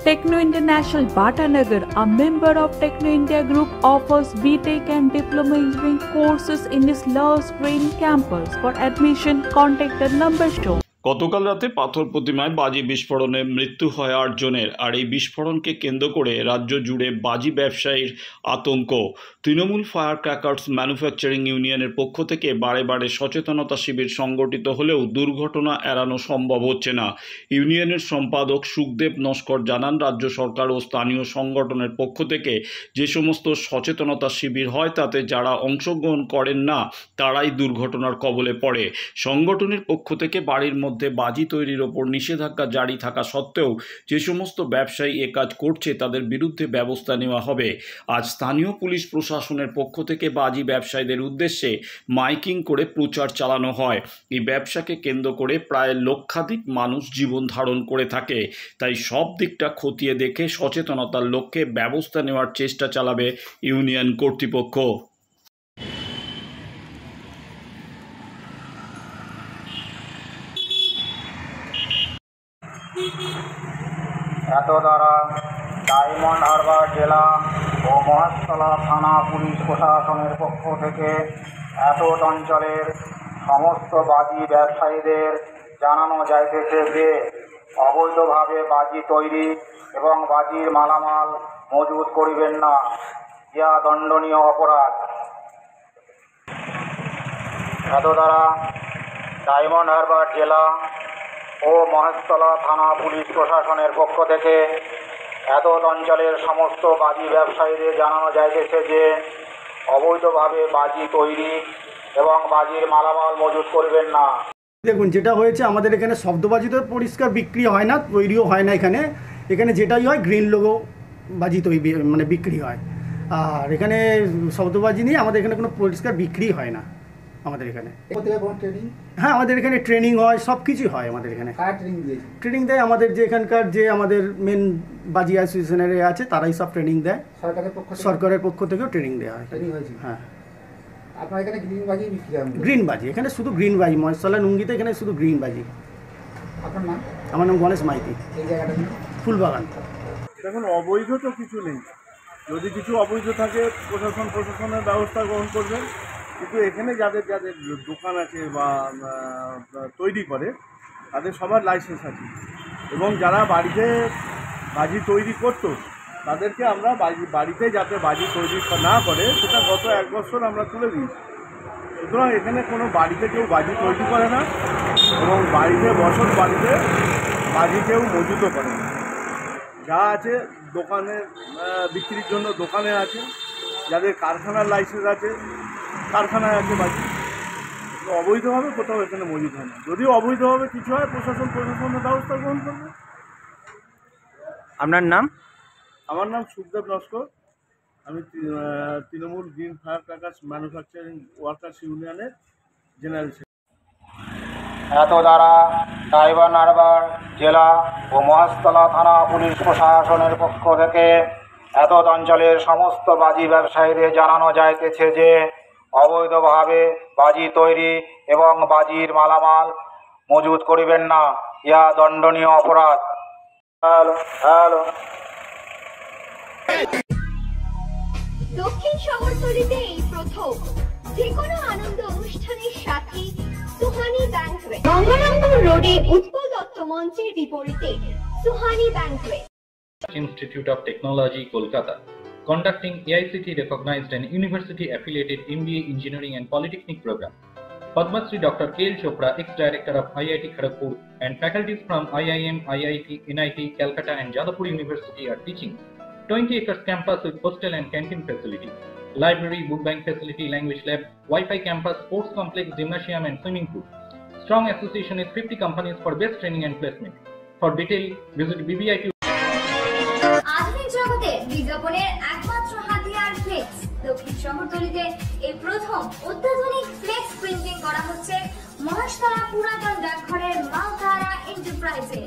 Techno International Bhatanagar, a member of Techno India Group, offers BTech and Diploma Engineering courses in its Lush Green campus. For admission, contact the number shown. গতকাল রাতে পাথর প্রতিমায় বাজি বিস্ফোরণে মৃত্যু হয় ৮ জনের। আর এই বিস্ফোরণকে কেন্দ্র করে রাজ্য জুড়ে বাজি ব্যবসায়ীর আতঙ্ক। তৃণমূল ফায়ার ক্র্যাকার্স ম্যানুফ্যাকচারিং ইউনিয়নের পক্ষ থেকে বারে বারে সচেতনতা শিবির সংগঠিত হলেও দুর্ঘটনা এড়ানো সম্ভব হচ্ছে না। ইউনিয়নের সম্পাদক সুখদেব নস্কর জানান, রাজ্য সরকার ও স্থানীয় সংগঠনের পক্ষ থেকে যে সমস্ত সচেতনতা শিবির হয় তাতে যারা অংশগ্রহণ করেন না তারাই দুর্ঘটনার কবলে পড়ে। সংগঠনের পক্ষ থেকে বাড়ির মধ্যে বাজি তৈরির ওপর নিষেধাজ্ঞা জারি থাকা সত্ত্বেও যে সমস্ত ব্যবসায়ী এ কাজ করছে তাদের বিরুদ্ধে ব্যবস্থা নেওয়া হবে। আজ স্থানীয় পুলিশ প্রশাসনের পক্ষ থেকে বাজি ব্যবসায়ীদের উদ্দেশ্যে মাইকিং করে প্রচার চালানো হয়। এই ব্যবসাকে কেন্দ্র করে প্রায় লক্ষাধিক মানুষ জীবন ধারণ করে থাকে, তাই সব দিকটা খতিয়ে দেখে সচেতনতার লক্ষ্যে ব্যবস্থা নেওয়ার চেষ্টা চালাবে ইউনিয়ন কর্তৃপক্ষ। এত দ্বারা ডায়মন্ড হারবার জেলা ও মহেশতলা থানা পুলিশ প্রশাসনের পক্ষ থেকে এতদ অঞ্চলের সমস্ত বাজি ব্যবসায়ীদের জানানো যাইতেছে যে অবৈধভাবে বাজি তৈরি এবং বাজির মালামাল মজুত করিবেন না, ইহা দণ্ডনীয় অপরাধ। এত দ্বারা ডায়মন্ড হারবার জেলা ও মহেশতলা থানা পুলিশ প্রশাসনের পক্ষ থেকে এতদ অঞ্চলের সমস্ত বাজি ব্যবসায়ীদের জানানো যাইতেছে যে অবৈধভাবে বাজি তৈরি এবং বাজির মালামাল মজুত করবেন না। দেখুন, যেটা হয়েছে আমাদের এখানে শব্দবাজি তো পরিষ্কার বিক্রি হয় না, তৈরিও হয় না। এখানে যেটাই হয় গ্রিন লোগো বাজি তৈরি মানে বিক্রি হয়। আর এখানে শব্দবাজি নিয়ে আমাদের এখানে কোনো পরিষ্কার বিক্রি হয় না। আমাদের এখানে হ্যাঁ, আমাদের এখানে ট্রেনিং হয়, সব কিছুই হয় আমাদের এখানে। ট্রেনিং দেয় আমাদের যে এখানকার যে আমাদের মেন বাজি অ্যাসোসিয়েশনের আছে, তারাই সব ট্রেনিং দেয়। সরকারের পক্ষ থেকেও ট্রেনিং দেওয়া হয়। হ্যাঁ, আপনার এখানে গ্রিন বাজি বিক্রি হয়? গ্রিন বাজি এখানে শুধু গ্রিন বাজি, মহেশতলা নুঙ্গিতে এখানে শুধু গ্রিন বাজি। আপনার নাম? আমার নাম গণেশ মাইতি। এই জায়গাটা ফুলবাগান। দেখুন, অবৈধ তো কিছু নেই। যদি কিছু অবৈধ থাকে প্রশাসনের ব্যবস্থা গ্রহণ করবেন, কিন্তু এখানে যাদের যাদের দোকান আছে বা তৈরি করে তাদের সবার লাইসেন্স আছে, এবং যারা বাড়িতে বাজি তৈরি করতো তাদেরকে আমরা বাড়িতে যাতে বাজি তৈরি না করে সেটা গত 1 বছর আমরা তুলে দিই। সুতরাং এখানে কোনো বাড়িতে কেউ বাজি তৈরি করে না, এবং বাড়িতে বাড়িতে বাজি কেউ মজুত করে না। যা আছে দোকানে বিক্রির জন্য দোকানে আছে, যাদের কারখানার লাইসেন্স আছে কারখানায় আছে বাজি। অবৈধভাবে কোথাও এখানে মজুত হয় না। যদি অবৈধভাবে কিছু হয় প্রশাসনের ব্যবস্থা গ্রহণ করবে। আপনার নাম? আমার নাম সুখদেব নস্কর। আমি Trinamool green fire crackers manufacturing workers ইউনিয়নের জেনারেল সেক্রেটারি। এত দ্বারা ডায়মন্ড হারবার জেলা ও মহেশতলা থানা পুলিশ প্রশাসনের পক্ষ থেকে এতদ অঞ্চলের সমস্ত বাজি ব্যবসায়ীদের জানানো যাইতেছে যে অবৈধভাবে বাজি তৈরি এবং বাজির মালামাল মজুত করিবেন না, ইহা দণ্ডনীয় অপরাধ। হ্যালো দক্ষিণ শহরতলিতে এই প্রথম যে কোনো আনন্দ অনুষ্ঠানের সাথে সুহানি ব্যাংকুয়েট, গঙ্গারামপুর রোডে উৎপল দত্ত মঞ্চের বিপরীতে Suhani banquet. Institute of Technology, Kolkata, conducting AICT recognized and university affiliated MBA Engineering and Polytechnic program. Padma Shri Dr. K.L. Chopra, ex-director of IIT Kharagpur, and faculties from IIM, IIT, NIT, Calcutta and Jadavpur University are teaching. 20 acres campus with hostel and canteen facility, library, book bank facility, language lab, Wi-Fi campus, sports complex, gymnasium and swimming pool. Strong association with 50 companies for best training and placement. For detail, visit BBIT. আধুনিক জগতে বিজ্ঞাপনের একমাত্র হাতিয়ার flakes. দক্ষিণ শহরতলিতে এই প্রথম অত্যাধুনিক flakes printing করা হচ্ছে মহেশতলা পুরাতন ডাকঘরের মাতারা এন্টারপ্রাইজে।